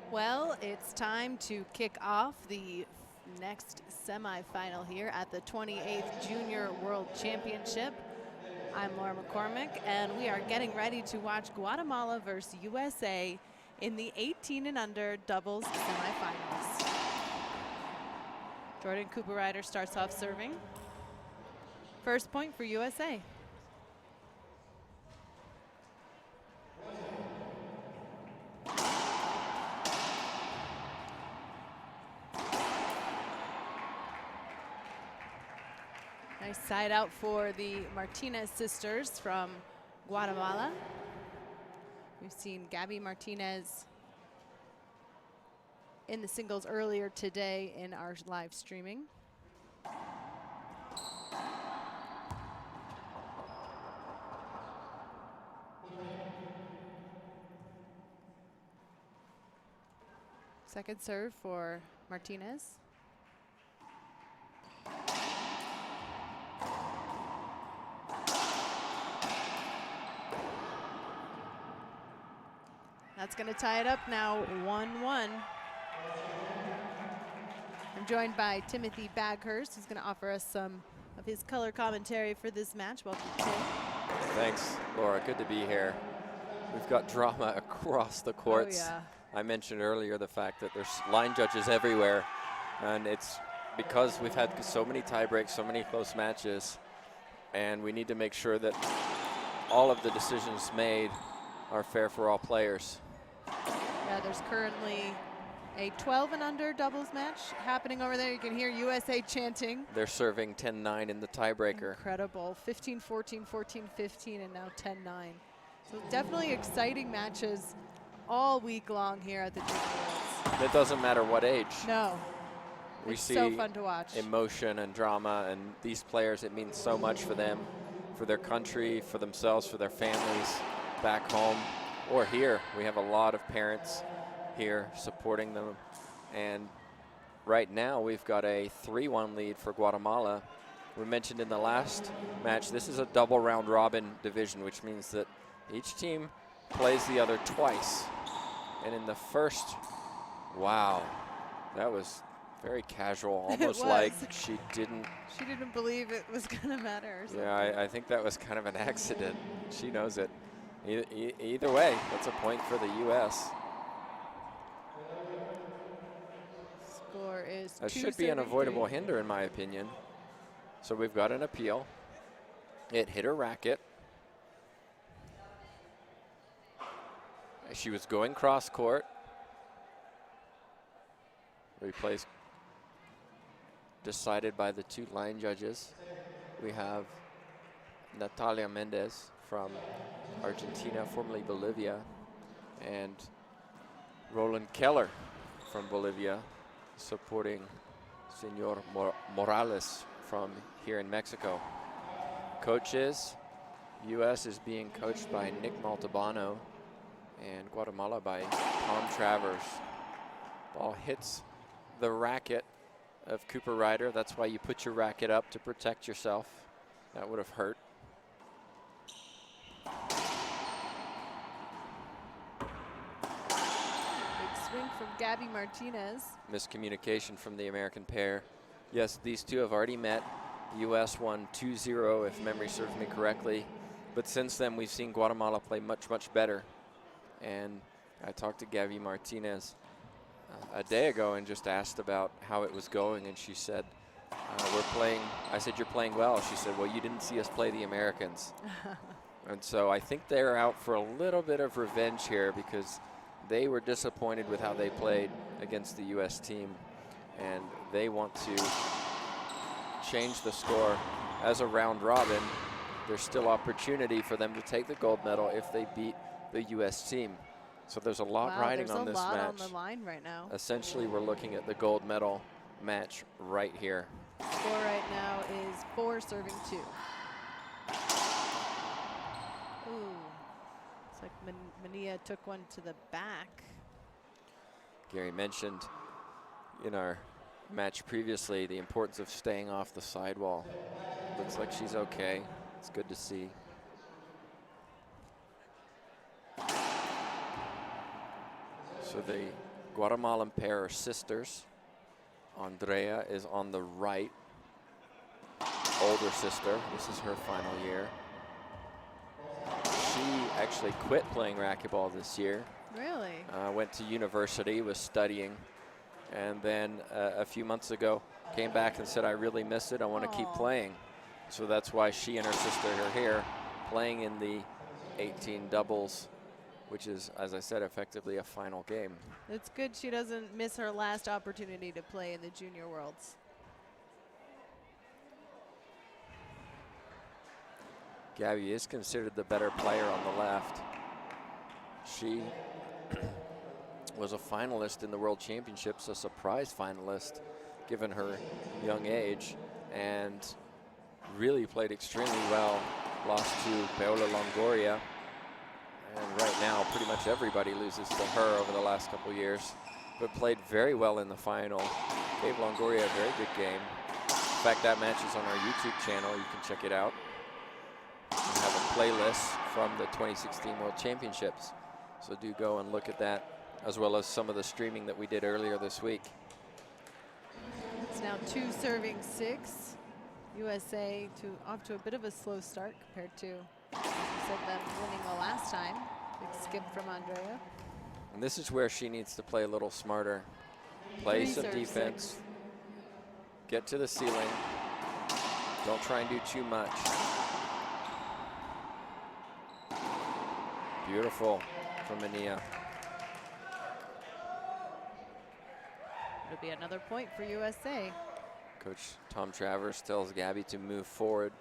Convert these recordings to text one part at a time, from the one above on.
Well, it's time to kick off the next semifinal here at the 28th Junior World Championship. I'm Laura McCormick, and we are getting ready to watch Guatemala versus USA in the 18 and under doubles semifinals. Jordan Cooper Ryder starts off serving. First point for USA. Nice side out for the Martinez sisters from Guatemala. We've seen Gabby Martinez in the singles earlier today in our live streaming. Second serve for Martinez. That's going to tie it up now, 1-1. I'm joined by Timothy Baghurst, who's going to offer us some of his color commentary for this match. Welcome, Tim. Thanks, Laura. Good to be here. We've got drama across the courts. Oh, yeah. I mentioned earlier the fact that there's line judges everywhere, and it's because we've had so many tie breaks, so many close matches, and we need to make sure that all of the decisions made are fair for all players. Yeah, there's currently a 12 and under doubles match happening over there. You can hear USA chanting. They're serving 10-9 in the tiebreaker. Incredible. 15-14, 14-15, and now 10-9. So definitely exciting matches all week long here at the Junior Worlds. It doesn't matter what age. No. We It's see so fun to watch. emotion and drama, and these players, it means so much for them, for their country, for themselves, for their families back home or here. We have a lot of parents here supporting them, and right now we've got a 3-1 lead for Guatemala. We mentioned in the last match, this is a double round robin division, which means that each team plays the other twice. And in the first, wow, that was very casual, almost like she didn't believe it was gonna matter or something. Yeah, I think that was kind of an accident. She knows it. Either way, that's a point for the U.S. Score is That should be an avoidable hinder, in my opinion. So we've got an appeal. It hit her racket. She was going cross court. Replays decided by the two line judges. We have Natalia Mendez from Argentina, formerly Bolivia, and Roland Keller from Bolivia, supporting Senor Morales from here in Mexico. Coaches, U.S. is being coached by Nick Maltabano, and Guatemala by Tom Travers. Ball hits the racket of Cooper Ryder. That's why you put your racket up, to protect yourself. That would have hurt. Big swing from Gabby Martinez. Miscommunication from the American pair. Yes, these two have already met. U.S. won 2-0, if memory serves me correctly. But since then, we've seen Guatemala play much, much better. And I talked to Gabby Martinez a day ago and just asked about how it was going, and she said, we're playing. I said, you're playing well. She said, well, you didn't see us play the Americans. And so I think they're out for a little bit of revenge here, because they were disappointed with how they played against the U.S. team, and they want to change the score as a round robin. There's still opportunity for them to take the gold medal if they beat the U.S. team. So there's a lot riding on this match. There's a lot on the line right now. Essentially, we're looking at the gold medal match right here. Score right now is 4-2. Ooh, it's like Mania took one to the back. Gary mentioned in our match previously the importance of staying off the sidewall. Looks like she's okay. It's good to see. So the Guatemalan pair are sisters. Andrea is on the right, older sister. This is her final year. She actually quit playing racquetball this year. Really? Went to university, was studying, and then a few months ago came back and said, I really miss it, I want to keep playing. So that's why she and her sister are here playing in the 18 doubles, which is, as I said, effectively a final game. It's good she doesn't miss her last opportunity to play in the Junior Worlds. Gabby is considered the better player on the left. She was a finalist in the World Championships, a surprise finalist given her young age, and really played extremely well. Lost to Paola Longoria, and right now pretty much everybody loses to her over the last couple years, but played very well in the final. Gave Longoria a very good game. In fact, that match is on our YouTube channel. You can check it out. We have a playlist from the 2016 World Championships, so do go and look at that, as well as some of the streaming that we did earlier this week. It's now 2 serving 6. USA off to a bit of a slow start compared to, as you said, them winning the last time. Big skip from Andrea. And this is where she needs to play a little smarter. Play some defense. 6. Get to the ceiling. Don't try and do too much. Beautiful from Mania. It'll be another point for USA. Coach Tom Travers tells Gabby to move forward.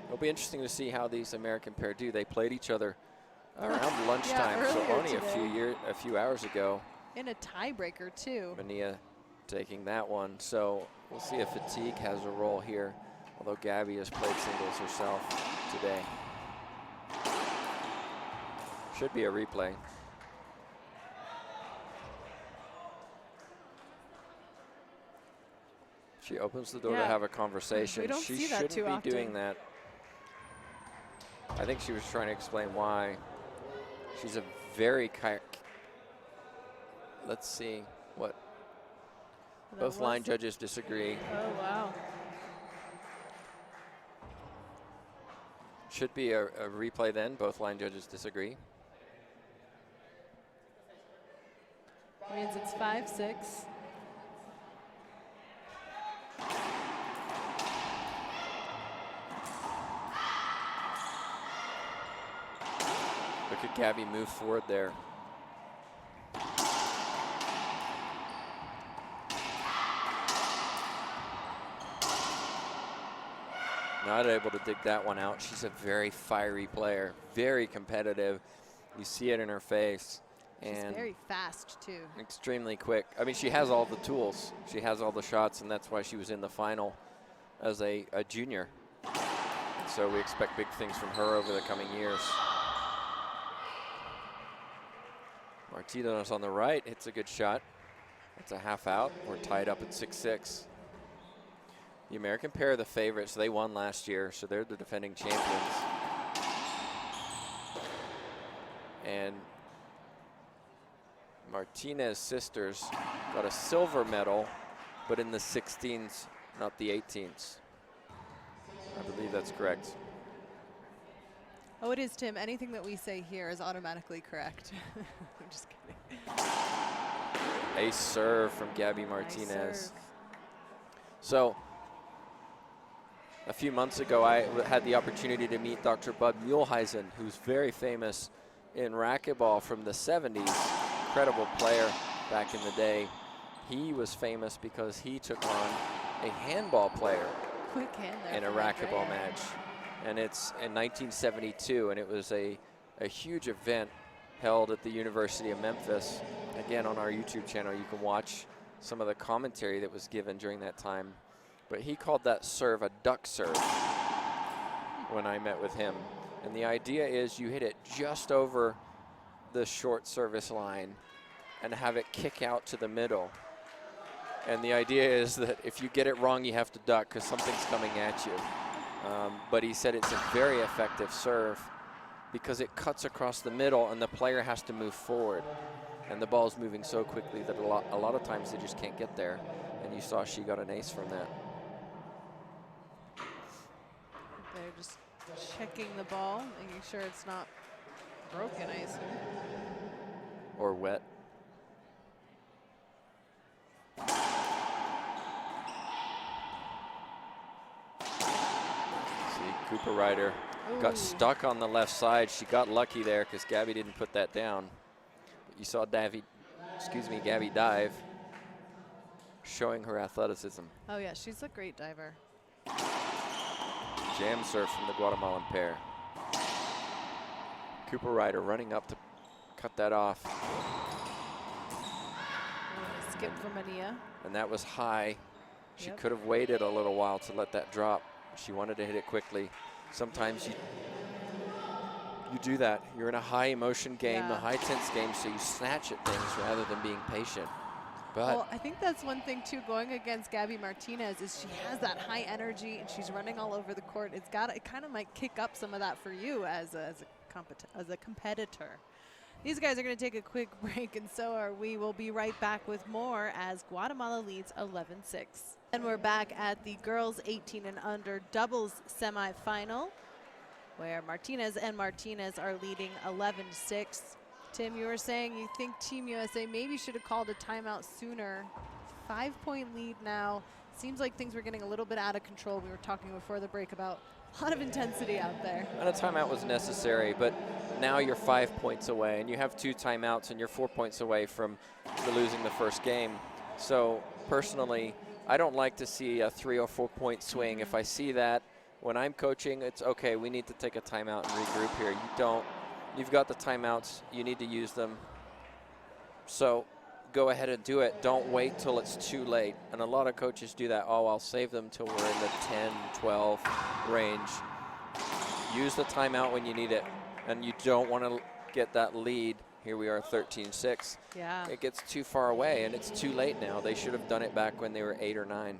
It'll be interesting to see how these American pair do. They played each other around lunchtime, so only a few hours ago. In a tiebreaker too. Mania taking that one, so we'll see if fatigue has a role here, although Gabby has played singles herself today. Should be a replay. She opens the door to have a conversation. We don't she see that too shouldn't be often. doing that. I think she was trying to explain why. She's a very let's see what. Both line judges disagree. Oh, wow. Should be a replay then. Both line judges disagree. Means it's 5-6. Look at Gabby move forward there. Not able to dig that one out. She's a very fiery player, very competitive. You see it in her face. She's and very fast too. Extremely quick. I mean, she has all the tools. She has all the shots, and that's why she was in the final as a junior. So we expect big things from her over the coming years. Martinez on the right hits a good shot. It's a half out. We're tied up at 6-6. The American pair are the favorites. They won last year, so they're the defending champions. And Martinez sisters got a silver medal, but in the 16s, not the 18s. I believe that's correct. Oh, it is, Tim. Anything that we say here is automatically correct. I'm just kidding. Ace serve from Gabby Martinez. Nice serve. So, a few months ago, I had the opportunity to meet Dr. Bud Muehlheisen, who's very famous in racquetball from the 70s. Incredible player back in the day. He was famous because he took on a handball player Quick hand there in a racquetball match. And it's in 1972, and it was a huge event held at the University of Memphis. Again, on our YouTube channel, you can watch some of the commentary that was given during that time. But he called that serve a duck serve when I met with him. And the idea is you hit it just over the short service line and have it kick out to the middle. And the idea is that if you get it wrong, you have to duck because something's coming at you. But he said it's a very effective serve because it cuts across the middle and the player has to move forward. And the ball's moving so quickly that a lot of times they just can't get there. And you saw she got an ace from that. They're just checking the ball, making sure it's not broken, I assume. Or wet. See, Cooper Ryder got stuck on the left side. She got lucky there because Gabby didn't put that down. But you saw Gabby dive, showing her athleticism. Oh yeah, she's a great diver. Jam serve from the Guatemalan pair. Cooper Ryder running up to cut that off. Skip from Ania. And that was high. She Yep. could have waited a little while to let that drop. She wanted to hit it quickly. Sometimes you do that. You're in a high emotion game, a high tense game, so you snatch at things rather than being patient. But well, I think that's one thing too, going against Gabby Martinez, is she has that high energy and she's running all over the court. It kind of might kick up some of that for you as a competitor. These guys are going to take a quick break, and so are we. We'll be right back with more as Guatemala leads 11-6. And we're back at the girls 18 and under doubles semifinal, where Martinez and Martinez are leading 11-6. Tim, you were saying you think Team USA maybe should have called a timeout sooner. 5-point lead now. Seems like things were getting a little bit out of control. We were talking before the break about a lot of intensity out there. And a timeout was necessary, but now you're 5 points away, and you have 2 timeouts, and you're 4 points away from losing the first game. So personally, I don't like to see a 3 or 4 point swing. If I see that when I'm coaching, it's okay, we need to take a timeout and regroup here. You don't. You've got the timeouts. You need to use them. So go ahead and do it. Don't wait till it's too late. And a lot of coaches do that. Oh, I'll save them till we're in the 10, 12 range. Use the timeout when you need it. And you don't want to get that lead. Here we are, 13-6. Yeah. It gets too far away, and it's too late now. They should have done it back when they were 8 or 9.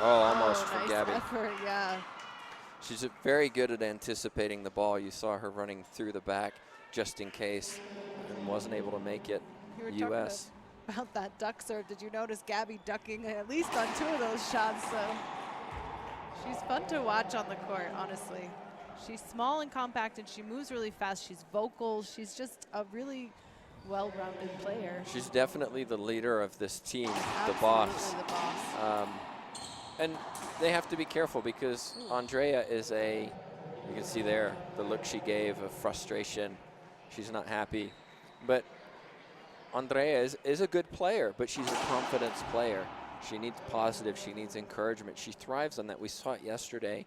Oh, almost for nice Gabby. Effort, yeah. She's very good at anticipating the ball. You saw her running through the back just in case and wasn't able to make it. You were U.S. talking about that duck serve. Did you notice Gabby ducking at least on 2 of those shots? So she's fun to watch on the court, honestly. She's small and compact, and she moves really fast. She's vocal. She's just a really well-rounded player. She's definitely the leader of this team, Absolutely the boss. the boss. And they have to be careful because Andrea is you can see there the look she gave of frustration. She's not happy. But Andrea is a good player, but she's a confidence player. She needs positive, she needs encouragement. She thrives on that. We saw it yesterday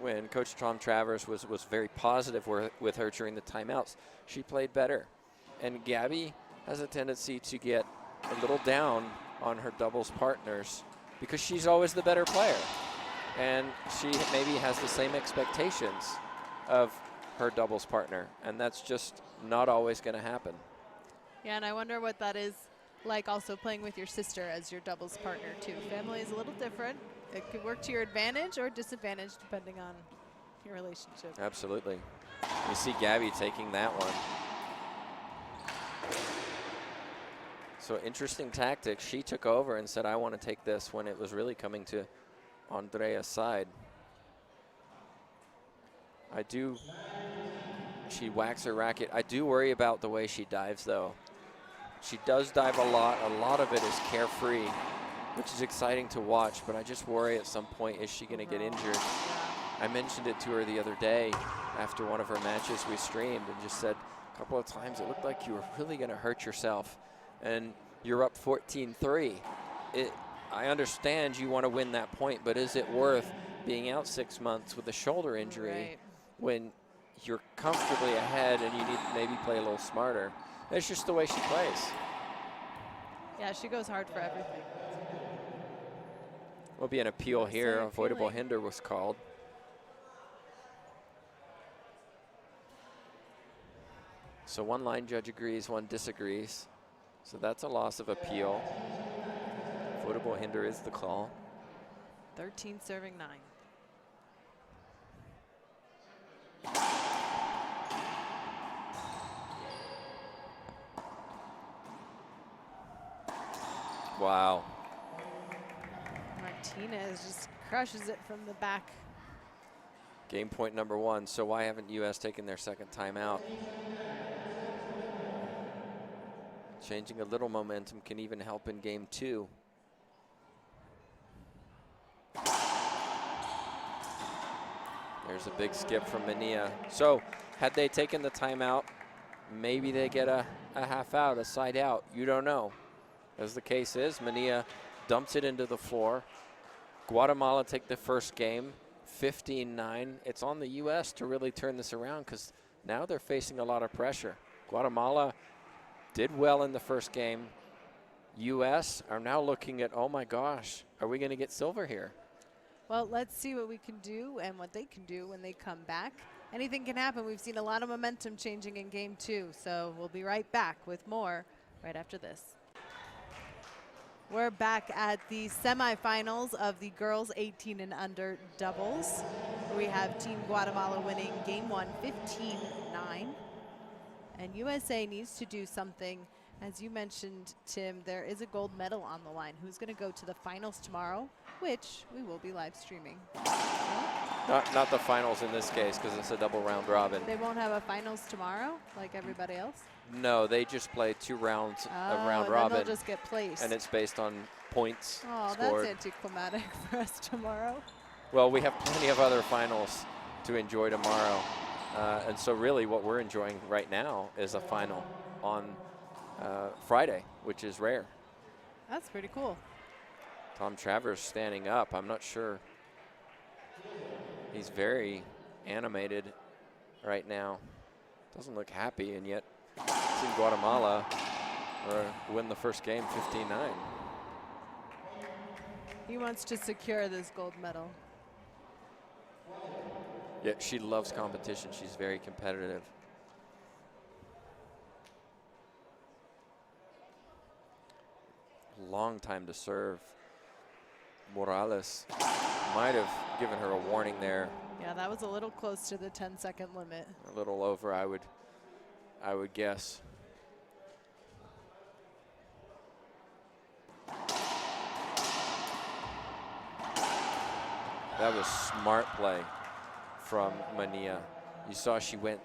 when Coach Tom Travers was very positive with her during the timeouts. She played better. And Gabby has a tendency to get a little down on her doubles partners because she's always the better player. And she maybe has the same expectations of her doubles partner, and that's just not always going to happen. Yeah, and I wonder what that is like also playing with your sister as your doubles partner too. Family is a little different. It could work to your advantage or disadvantage depending on your relationship. Absolutely. You see Gabby taking that one. So interesting tactic. She took over and said, I want to take this, when it was really coming to Andrea's side. She whacks her racket. I do worry about the way she dives, though. She does dive a lot. A lot of it is carefree, which is exciting to watch, but I just worry at some point, is she going to get injured? I mentioned it to her the other day after one of her matches we streamed and just said a couple of times, it looked like you were really going to hurt yourself. And you're up 14-3. I understand you want to win that point, but is it worth being out 6 months with a shoulder injury when you're comfortably ahead and you need to maybe play a little smarter? That's just the way she plays. Yeah, she goes hard for everything. Will be an appeal here. Avoidable hinder was called. So one line judge agrees, one disagrees. So that's a loss of appeal. Avoidable hinder is the call. 13 serving 9. Wow. Martinez just crushes it from the back. Game point number 1. So why haven't U.S. taken their second timeout? Changing a little momentum can even help in game 2. There's a big skip from Mania. So had they taken the timeout, maybe they get a half out, a side out. You don't know. As the case is, Mania dumps it into the floor. Guatemala take the first game, 15-9. It's on the U.S. to really turn this around because now they're facing a lot of pressure. Guatemala did well in the first game. U.S. are now looking at, oh my gosh, are we going to get silver here? Well, let's see what we can do and what they can do when they come back. Anything can happen. We've seen a lot of momentum changing in game 2, so we'll be right back with more right after this. We're back at the semifinals of the girls 18 and under doubles. We have Team Guatemala winning game 1, 15-9. And USA needs to do something. As you mentioned, Tim, there is a gold medal on the line. Who's going to go to the finals tomorrow, which we will be live streaming. Not the finals in this case because it's a double round robin. They won't have a finals tomorrow like everybody else? No, they just play 2 rounds of round robin. Then they'll just get placed. And it's based on points Oh, scored. that's anticlimactic for us tomorrow. Well, we have plenty of other finals to enjoy tomorrow. And so really what we're enjoying right now is a final on Friday, which is rare. That's pretty cool. Tom Travers standing up. I'm not sure. He's very animated right now. Doesn't look happy, and yet Team Guatemala win the first game 15-9. He wants to secure this gold medal. Yeah, she loves competition. She's very competitive. Long time to serve. Morales might have given her a warning there. Yeah, that was a little close to the 10-second limit. A little over, I would guess. That was smart play from Mania. You saw she went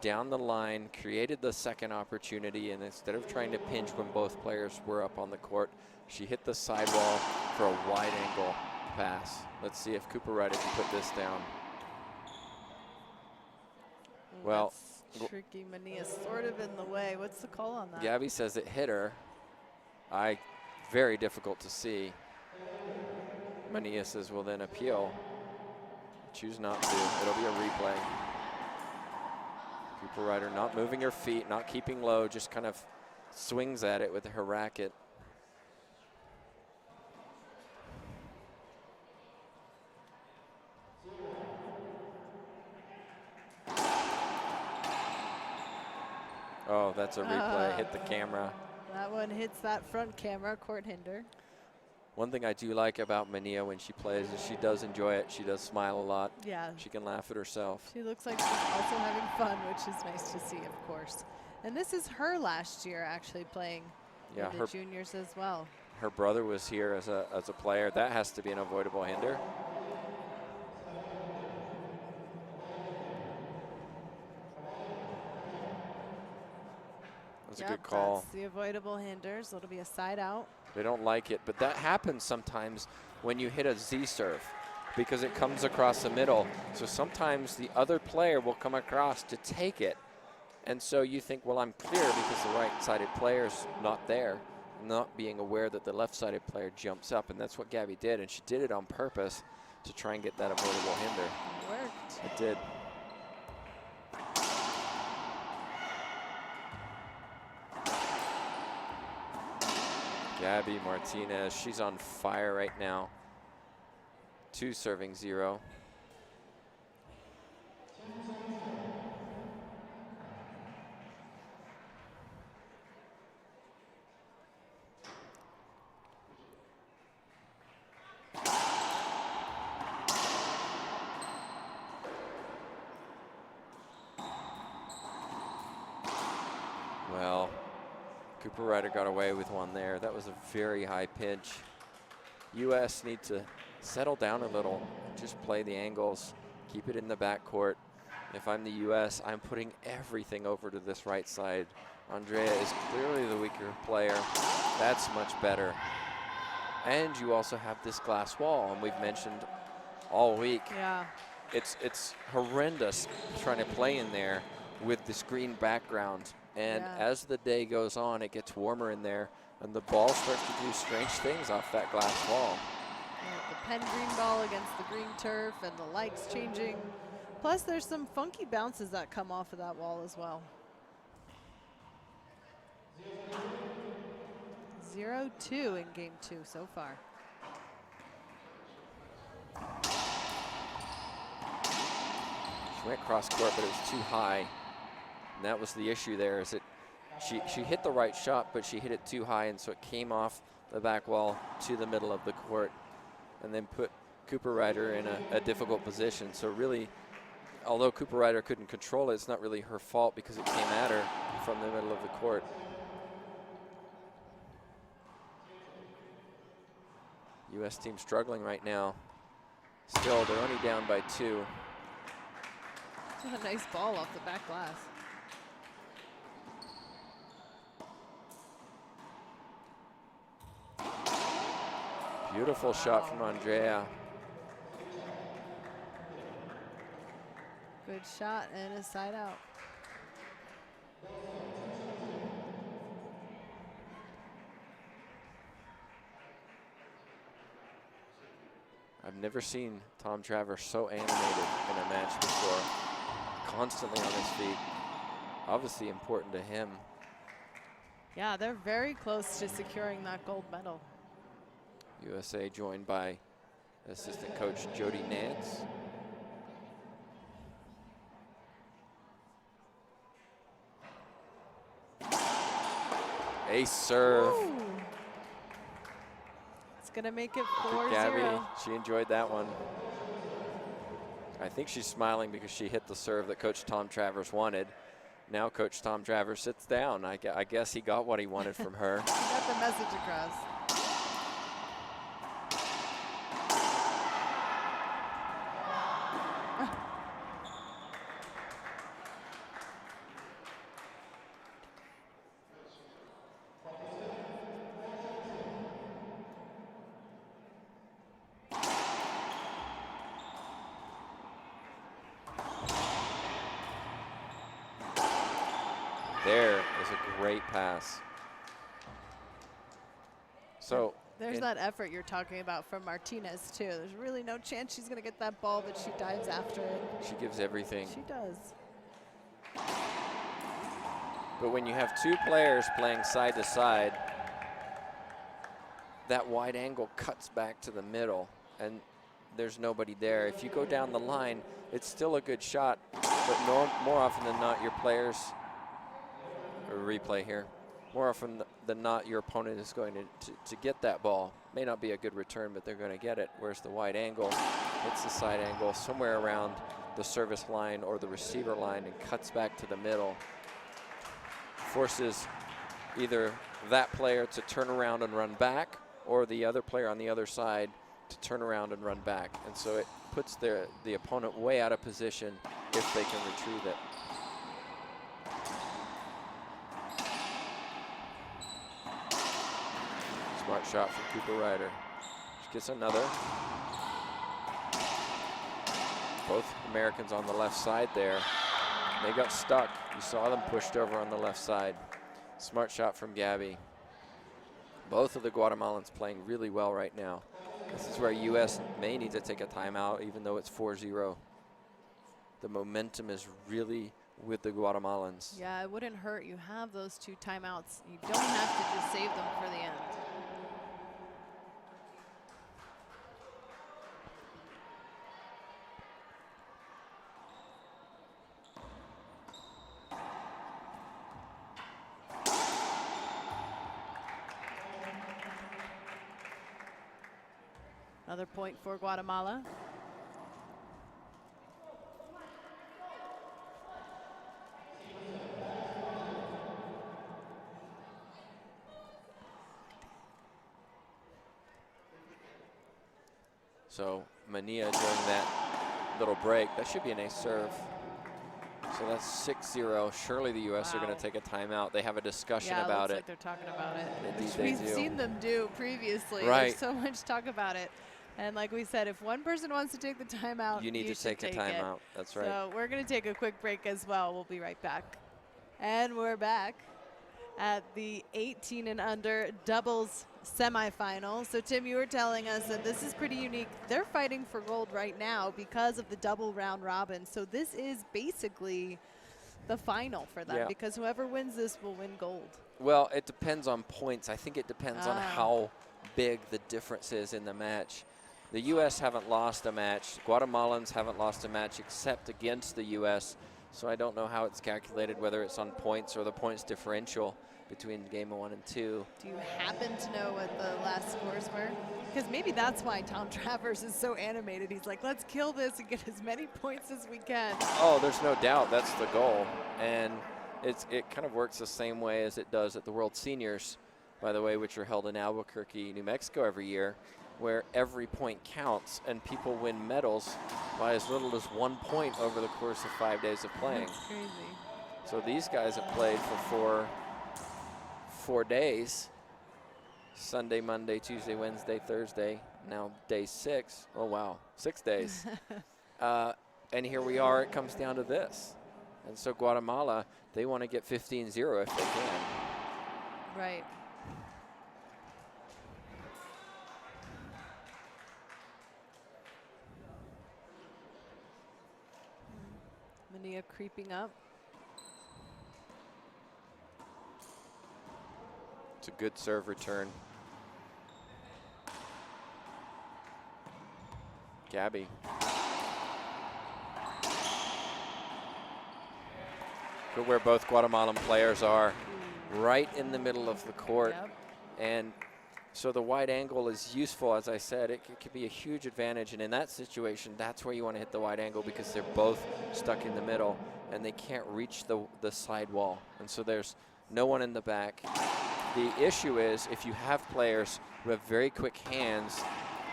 down the line, created the second opportunity, and instead of trying to pinch when both players were up on the court, she hit the sidewall for a wide angle pass. Let's see if Cooper Ryder can put this down. Well, that's tricky. Mania's sort of in the way. What's the call on that? Gabby says it hit her. Very difficult to see. Mania says we'll then appeal. Choose not to. It'll be a replay. Cooper Ryder not moving her feet, not keeping low, just kind of swings at it with her racket. Oh, that's a replay. Hit the camera. That one hits that front camera, court hinder. One thing I do like about Mania when she plays is she does enjoy it. She does smile a lot. Yeah. She can laugh at herself. She looks like she's also having fun, which is nice to see, of course. And this is her last year actually playing with the juniors as well. Her brother was here as a player. That has to be an avoidable hinder. That's a good call. That's the avoidable hinders. It'll be a side out. They don't like it, but that happens sometimes when you hit a Z serve because it comes across the middle. So sometimes the other player will come across to take it. And so you think, well, I'm clear because the right-sided player's not there, not being aware that the left-sided player jumps up. And that's what Gabby did, and she did it on purpose to try and get that avoidable hinder. It worked. It did. Gabby Martinez, she's on fire right now. 2 serving 0. Well, Cooper Ryder got away with one there. That was a very high pitch. U.S. need to settle down a little, just play the angles, keep it in the backcourt. If I'm the U.S., I'm putting everything over to this right side. Andrea is clearly the weaker player. That's much better. And you also have this glass wall, and we've mentioned all week. Yeah. It's horrendous trying to play in there with this green background. And as the day goes on, it gets warmer in there, and the ball starts to do strange things off that glass wall. The pen green ball against the green turf, and the lights changing. Plus, there's some funky bounces that come off of that wall as well. 0-2 in game 2 so far. She went cross court, but it was too high. And that was the issue there, is that she hit the right shot, but she hit it too high, and so it came off the back wall to the middle of the court and then put Cooper Ryder in a difficult position. So really, although Cooper Ryder couldn't control it, it's not really her fault because it came at her from the middle of the court. U.S. team struggling right now. Still, they're only down by 2. A nice ball off the back glass. Beautiful shot from Andrea. Good shot and a side out. I've never seen Tom Travers so animated in a match before. Constantly on his feet. Obviously important to him. Yeah, they're very close to securing that gold medal. USA joined by assistant coach Jody Nance. Ace serve. Ooh. It's gonna make it 4-0. Gabby, she enjoyed that one. I think she's smiling because she hit the serve that Coach Tom Travers wanted. Now Coach Tom Travers sits down. I guess he got what he wanted from her. He got the message across. There is a great pass. So there's that effort you're talking about from Martinez too. There's really no chance she's gonna get that ball, but she dives after it. She gives everything. She does. But when you have 2 players playing side to side, that wide angle cuts back to the middle, and there's nobody there. If you go down the line, it's still a good shot, but more often than not, your players, a replay here, more often than not, your opponent is going to get that ball. May not be a good return, but they're going to get it. Whereas the wide angle hits the side angle somewhere around the service line or the receiver line and cuts back to the middle. Forces either that player to turn around and run back, or the other player on the other side to turn around and run back. And so it puts the opponent way out of position if they can retrieve it. Smart shot from Cooper Ryder. She gets another. Both Americans on the left side there. They got stuck. You saw them pushed over on the left side. Smart shot from Gabby. Both of the Guatemalans playing really well right now. This is where U.S. may need to take a timeout, even though it's 4-0. The momentum is really with the Guatemalans. Yeah, it wouldn't hurt. You have those 2 timeouts. You don't have to just save them for the end. Another point for Guatemala. So Mania during that little break, that should be an ace serve. So that's 6-0. Surely the U.S. are going to take a timeout. They have a discussion about looks it. like they're talking about it, Indeed which they we've do. seen them do previously. Right. There's so much talk about it. And like we said, if one person wants to take the timeout, You need to take a timeout. That's right. So we're going to take a quick break as well. We'll be right back. And we're back at the 18 and under doubles semifinal. So Tim, you were telling us that this is pretty unique. They're fighting for gold right now because of the double round robin. So this is basically the final for them, because whoever wins this will win gold. Well, it depends on points. I think it depends on how big the difference is in the match. The U.S. haven't lost a match. Guatemalans haven't lost a match except against the U.S., so I don't know how it's calculated, whether it's on points or the points differential between game 1 and 2. Do you happen to know what the last scores were? Because maybe that's why Tom Travers is so animated. He's like, let's kill this and get as many points as we can. Oh, there's no doubt that's the goal. And it kind of works the same way as it does at the World Seniors, by the way, which are held in Albuquerque, New Mexico every year, where every point counts and people win medals by as little as 1 point over the course of 5 days of playing. That's crazy. So these guys have played for four days. Sunday, Monday, Tuesday, Wednesday, Thursday, now day 6. Oh, wow, 6 days. And here we are, it comes down to this. And so Guatemala, they want to get 15-0 if they can. Right. Mania creeping up. It's a good serve return. Gabby. Good where both Guatemalan players are, right in the middle of the court. Yep. And so the wide angle is useful, as I said. It could be a huge advantage, and in that situation, that's where you want to hit the wide angle, because they're both stuck in the middle, and they can't reach the side wall. And so there's no one in the back. The issue is, if you have players who have very quick hands,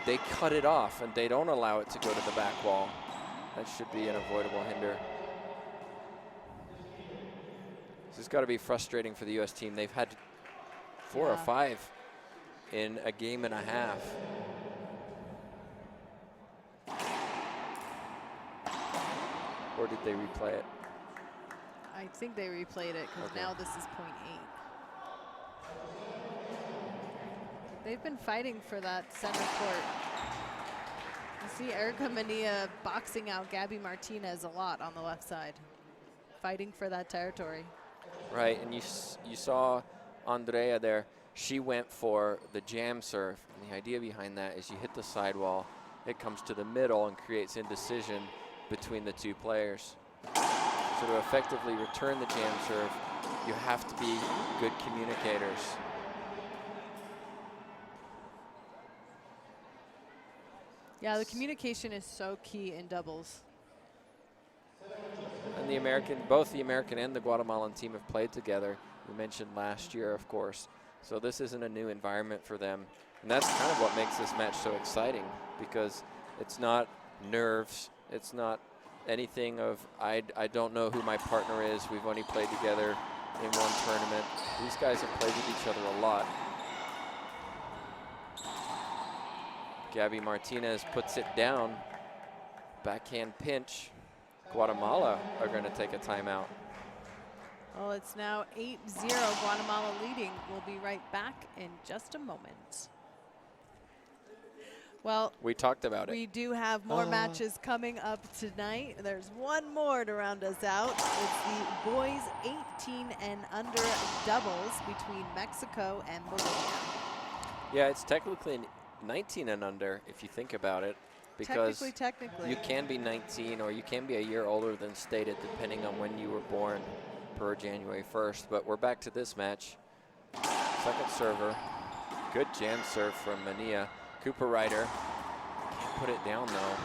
they cut it off, and they don't allow it to go to the back wall. That should be an avoidable hinder. This has got to be frustrating for the U.S. team. They've had 4 or 5 in a game and a half. Or did they replay it? I think they replayed it, because now this is .8. They've been fighting for that center court. You see Erica Mania boxing out Gabby Martinez a lot on the left side, fighting for that territory. Right, and you saw Andrea there. She went for the jam serve, and the idea behind that is you hit the sidewall, it comes to the middle and creates indecision between the two players. So to effectively return the jam serve, you have to be good communicators. Yeah, the communication is so key in doubles. And both the American and the Guatemalan team have played together. We mentioned last year, of course. So this isn't a new environment for them. And that's kind of what makes this match so exciting, because it's not nerves. It's not anything of, I don't know who my partner is. We've only played together in one tournament. These guys have played with each other a lot. Gabby Martinez puts it down. Backhand pinch. Guatemala are going to take a timeout. Well, it's now 8-0, Guatemala leading. We'll be right back in just a moment. Well, we talked about it. We do have more matches coming up tonight. There's one more to round us out. It's the boys 18 and under doubles between Mexico and Bolivia. Yeah, it's technically 19 and under if you think about it, because technically. You can be 19 or you can be a year older than stated, depending on when you were born per January 1st. But we're back to this match. Second server. Good jam serve from Mania. Cooper Ryder can't put it down though.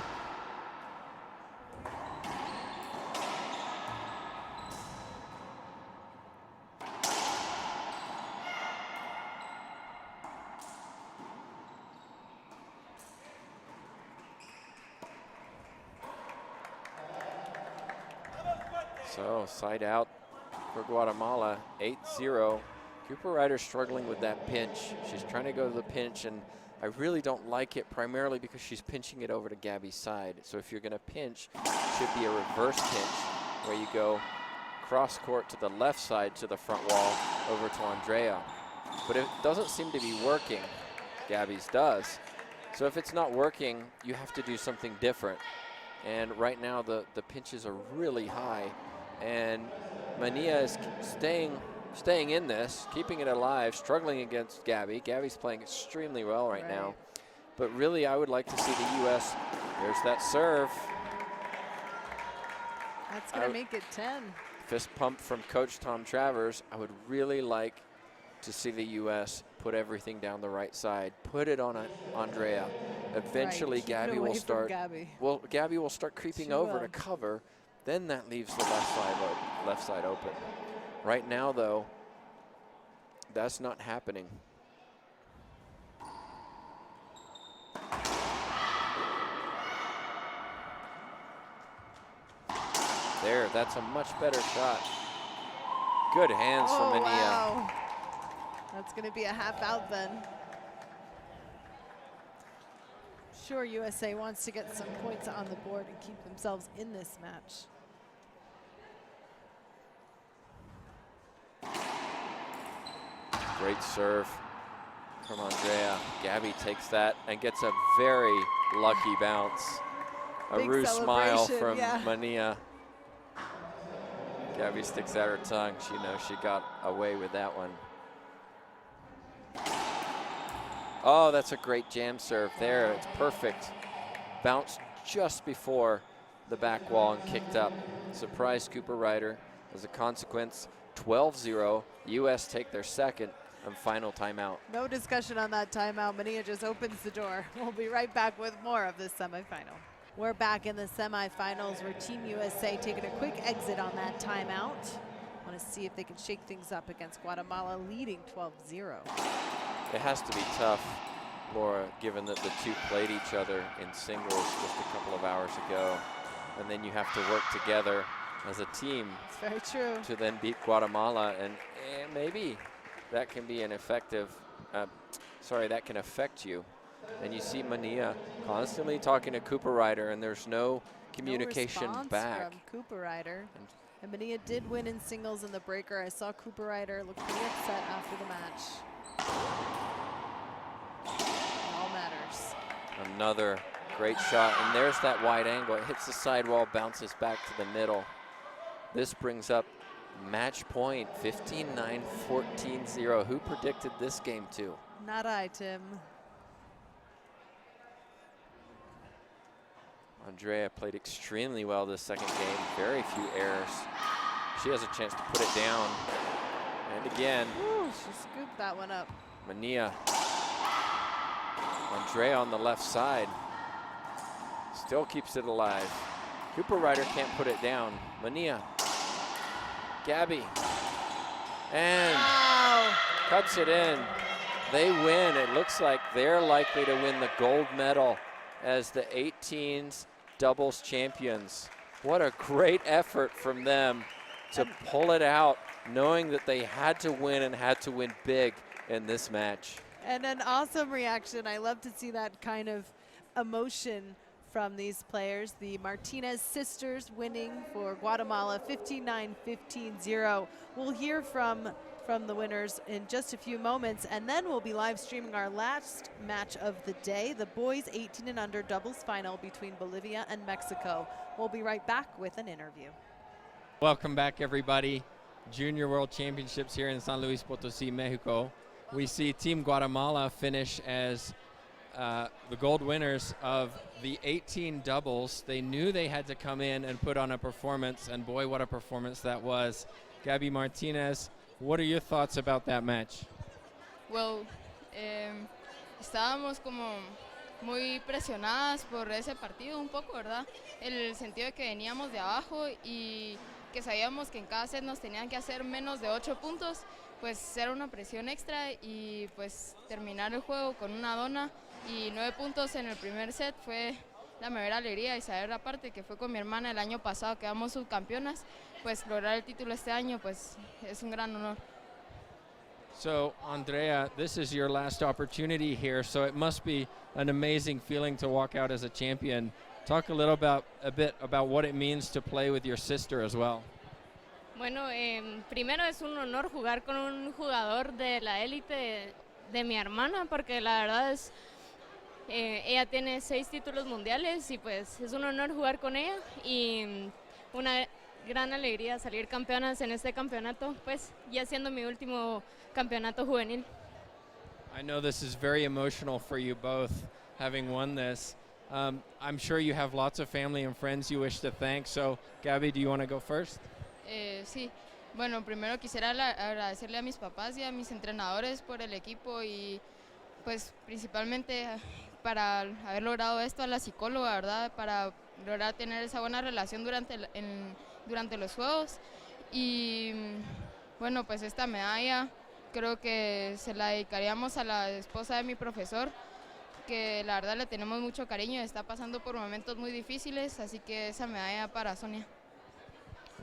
So side out for Guatemala, 8-0. Cooper Ryder struggling with that pinch. She's trying to go to the pinch, and I really don't like it primarily because she's pinching it over to Gabby's side. So if you're going to pinch, it should be a reverse pinch where you go cross court to the left side to the front wall over to Andrea. But it doesn't seem to be working. Gabby's does. So if it's not working, you have to do something different. And right now the pinches are really high, and Mania is staying in this, keeping it alive, struggling against Gabby. Gabby's playing extremely well right now. But really, I would like to see the U.S. There's that serve. That's going to make it 10. Fist pump from Coach Tom Travers. I would really like to see the U.S. put everything down the right side. Put it on Andrea. Eventually, Gabby will start. Well, Gabby will start creeping over to cover. Then that leaves the left side open. Right now, though, that's not happening. There, that's a much better shot. Good hands from Mania. Wow. That's going to be a half out then. Sure, USA wants to get some points on the board and keep themselves in this match. Great serve from Andrea. Gabby takes that and gets a very lucky bounce. A ruse smile from Mania. Gabby sticks out her tongue. She knows she got away with that one. Oh, that's a great jam serve there. It's perfect. Bounced just before the back wall and kicked up. Surprised Cooper Ryder. As a consequence, 12-0. U.S. take their second and final timeout. No discussion on that timeout. Mania just opens the door. We'll be right back with more of this semifinal. We're back in the semifinals where Team USA taking a quick exit on that timeout. Want to see if they can shake things up against Guatemala, leading 12-0. It has to be tough, Laura, given that the two played each other in singles just a couple of hours ago. And then you have to work together as a team. It's very true. To then beat Guatemala, and maybe that can be an effective, that can affect you. And you see Mania constantly talking to Cooper Ryder, and there's no communication back. From Cooper Ryder. And Mania did win in singles in the breaker. I saw Cooper Ryder look pretty upset after the match. It all matters. Another great shot, and there's that wide angle. It hits the sidewall, bounces back to the middle. This brings up match point, 15-9, 14-0. Who predicted this game too? Not I, Tim. Andrea played extremely well this second game. Very few errors. She has a chance to put it down. And again. Ooh, she scooped that one up. Mania. Andrea on the left side. Still keeps it alive. Cooper Ryder can't put it down. Mania. Gabby. And cuts it in. They win. It looks like they're likely to win the gold medal as the 18s doubles champions. What a great effort from them to pull it out, knowing that they had to win and had to win big in this match. And an awesome reaction. I love to see that kind of emotion from these players. The Martinez sisters winning for Guatemala, 15-9, 15-0. We'll hear from the winners in just a few moments, and then we'll be live streaming our last match of the day, the boys 18 and under doubles final between Bolivia and Mexico. We'll be right back with an interview. Welcome back, everybody. Junior World Championships here in San Luis Potosí, Mexico. We see Team Guatemala finish as the gold winners of the 18 doubles. They knew they had to come in and put on a performance, and boy, what a performance that was. Gabby Martinez, what are your thoughts about that match? Well, estábamos como muy presionadas por ese partido un poco, ¿verdad? En el sentido de que veníamos de abajo y que sabíamos que en cada set nos tenían que hacer menos de 8 puntos, pues era una presión extra y pues terminar el juego con una dona y 9 puntos en el primer set fue la mayor alegría, y saber aparte que fue con mi hermana el año pasado, quedamos subcampeonas, pues lograr el título este año, pues es un gran honor. So, Andrea, this is your last opportunity here, so it must be an amazing feeling to walk out as a champion. Talk a bit about what it means to play with your sister as well. Bueno, primero es un honor jugar con un jugador de la élite de mi hermana, porque la verdad es, ella tiene 6 títulos mundiales y pues es un honor jugar con ella y una gran alegría salir campeonas en este campeonato, pues ya siendo mi último campeonato juvenil. I know this is very emotional for you both, having won this. I'm sure you have lots of family and friends you wish to thank, so Gabby, do you want to go first? Sí, bueno, primero quisiera agradecerle a mis papás y a mis entrenadores por el equipo y pues principalmente para haber logrado esto, a la psicóloga, ¿verdad? Para lograr tener esa buena relación durante los juegos y bueno, pues esta medalla creo que se la dedicaríamos a la esposa de mi profesor, que la verdad le tenemos mucho cariño, está pasando por momentos muy difíciles, así que esa medalla para Sonia.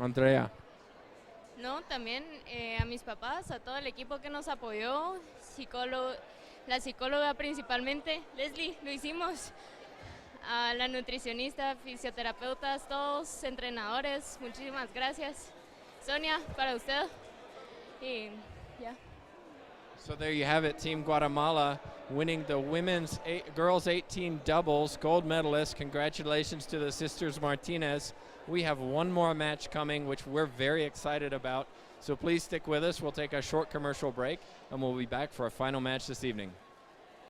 Andrea. No, también a mis papás, a todo el equipo que nos apoyó, la psicóloga principalmente, Leslie, lo hicimos, a la nutricionista, fisioterapeutas, todos, entrenadores, muchísimas gracias. Sonia, para usted. Y ya. So there you have it, Team Guatemala winning the girls 18 doubles gold medalist. Congratulations to the sisters Martinez. We have one more match coming, which we're very excited about. So please stick with us. We'll take a short commercial break, and we'll be back for our final match this evening.